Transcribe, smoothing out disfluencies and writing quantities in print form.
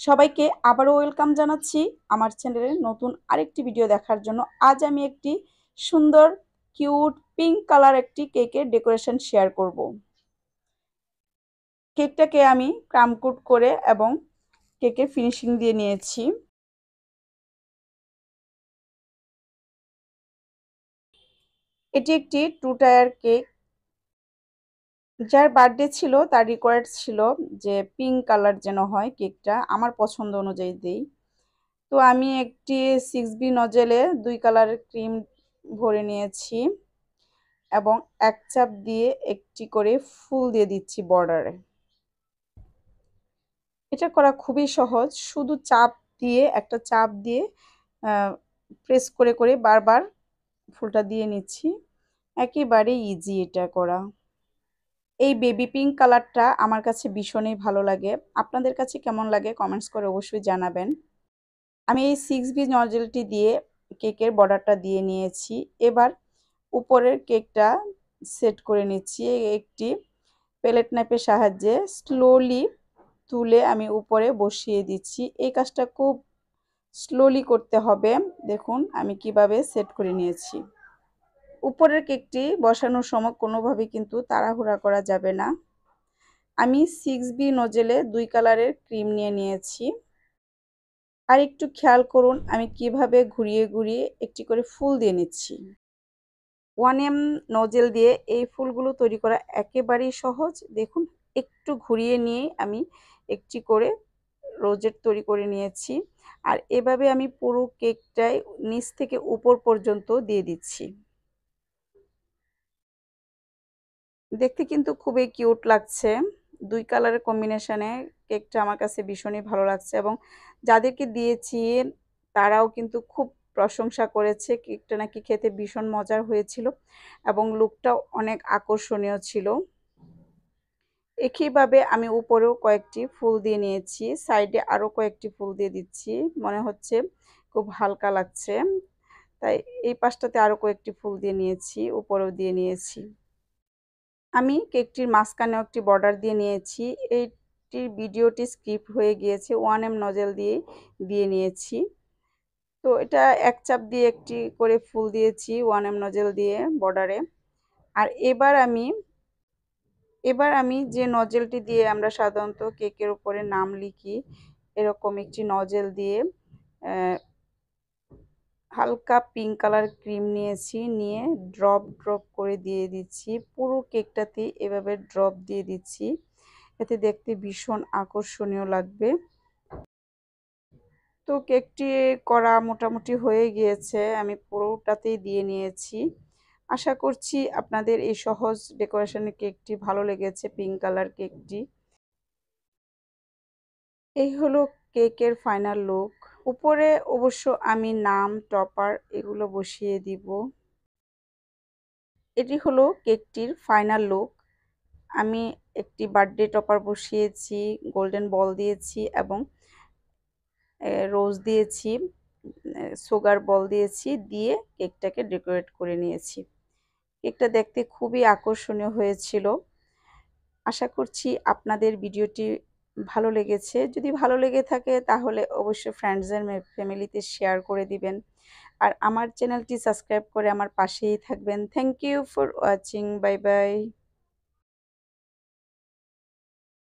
সবাইকে আবারও ওয়েলকাম জানাচ্ছি আমার চ্যানেলে নতুন আরেকটি ভিডিও দেখার জন্য। আজ আমি একটি সুন্দর কিউট পিঙ্ক কালার একটি কেকের ডেকোরেশন শেয়ার করব। কেকটাকে আমি ক্রাম কোট করে এবং কেকের ফিনিশিং দিয়ে নিয়েছি। এটি একটি 2 টায়ার কেক। যার বার্থডে ছিল তার রিকোয়ার্ড ছিল যে পিঙ্ক কালার যেন হয় কেকটা, আমার পছন্দ অনুযায়ী দেই। তো আমি একটি 6B নজেলে 2 কালারের ক্রিম ভরে নিয়েছি এবং এক চাপ দিয়ে একটি করে ফুল দিয়ে দিচ্ছি বর্ডারে। এটা করা খুবই সহজ, শুধু একটা চাপ দিয়ে প্রেস করে করে বারবার ফুলটা দিয়ে নিচ্ছি। একেবারে ইজি এটা করা। এই বেবি পিঙ্ক কালারটা আমার কাছে ভীষণই ভালো লাগে। আপনাদের কাছে কেমন লাগে কমেন্টস করে অবশ্যই জানাবেন। আমি এই 6B নজেলটি দিয়ে কেকের বর্ডারটা দিয়ে নিয়েছি। এবার উপরের কেকটা সেট করে নিচ্ছি। একটি প্যালেট নাইফের সাহায্যে স্লোলি তুলে আমি উপরে বসিয়ে দিচ্ছি। এই কাজটা খুব স্লোলি করতে হবে। দেখুন আমি কিভাবে সেট করে নিয়েছি। উপরের কেকটি বসানোর সময় কোনোভাবেই কিন্তু তাড়াহুড়া করা যাবে না। আমি 6B নজেলে 2 কালারের ক্রিম নিয়ে নিয়েছি। আর একটু খেয়াল করুন আমি কিভাবে ঘুরিয়ে ঘুরিয়ে একটি করে ফুল দিয়ে নিচ্ছি। 1M নজেল দিয়ে এই ফুলগুলো তৈরি করা একেবারেই সহজ। দেখুন একটু ঘুরিয়ে নিয়ে আমি একটি করে রোজেট তৈরি করে নিয়েছি। আর এভাবে আমি পুরো কেকটাই নিচ থেকে উপর পর্যন্ত দিয়ে দিচ্ছি। দেখতে কিন্তু খুবই কিউট লাগছে। 2 কালারের কম্বিনেশনে কেকটা আমার কাছে ভীষণই ভালো লাগছে এবং যাদেরকে দিয়েছি তারাও কিন্তু খুব প্রশংসা করেছে। কেকটা নাকি খেতে ভীষণ মজার হয়েছিল এবং লুকটাও অনেক আকর্ষণীয় ছিল। একইভাবে আমি উপরেও কয়েকটি ফুল দিয়ে নিয়েছি, সাইডে আরও কয়েকটি ফুল দিয়ে দিচ্ছি। মনে হচ্ছে খুব হালকা লাগছে, তাই এই পাশটাতে আরও কয়েকটি ফুল দিয়ে নিয়েছি, উপরেও দিয়ে নিয়েছি। আমি কেকটির মাঝখানেও একটি বর্ডার দিয়ে নিয়েছি। এইটির ভিডিওটি স্কিপ হয়ে গিয়েছে, 1M নজেল দিয়ে নিয়েছি। তো এটা এক চাপ দিয়ে একটি করে ফুল দিয়েছি 1M নজেল দিয়ে বর্ডারে। আর এবার আমি যে নজেলটি দিয়ে আমরা সাধারণত কেকের উপরে নাম লিখি, এরকম একটি নজেল দিয়ে হালকা পিঙ্ক কালার ক্রিম নিয়েছি, নিয়ে ড্রপ ড্রপ করে দিয়ে দিচ্ছি। পুরো কেকটাতে এভাবে ড্রপ দিয়ে দিচ্ছি, এতে দেখতে ভীষণ আকর্ষণীয় লাগবে। তো কেকটি করা মোটামুটি হয়ে গিয়েছে, আমি পুরোটাতেই দিয়ে নিয়েছি। আশা করছি আপনাদের এই সহজ ডেকোরেশনের কেকটি ভালো লেগেছে, পিঙ্ক কালার কেকটি। এই হলো কেকের ফাইনাল লুক। উপরে অবশ্য আমি নাম, টপার এগুলো বসিয়ে দিব। এটি হলো কেকটির ফাইনাল লুক। আমি একটি বার্থডে টপার বসিয়েছি, গোল্ডেন বল দিয়েছি এবং রোজ দিয়েছি, সুগার বল দিয়েছি, দিয়ে কেকটাকে ডেকোরেট করে নিয়েছি। কেকটা দেখতে খুবই আকর্ষণীয় হয়েছিল। আশা করছি আপনাদের ভিডিওটি ভালো লেগেছে। যদি ভালো লেগে থাকে তাহলে অবশ্যই ফ্রেন্ডস এন্ড ফ্যামিলিতে শেয়ার করে দিবেন। আর আমার চ্যানেলটি সাবস্ক্রাইব করে আমার পাশেই থাকবেন। Thank you for watching. Bye by.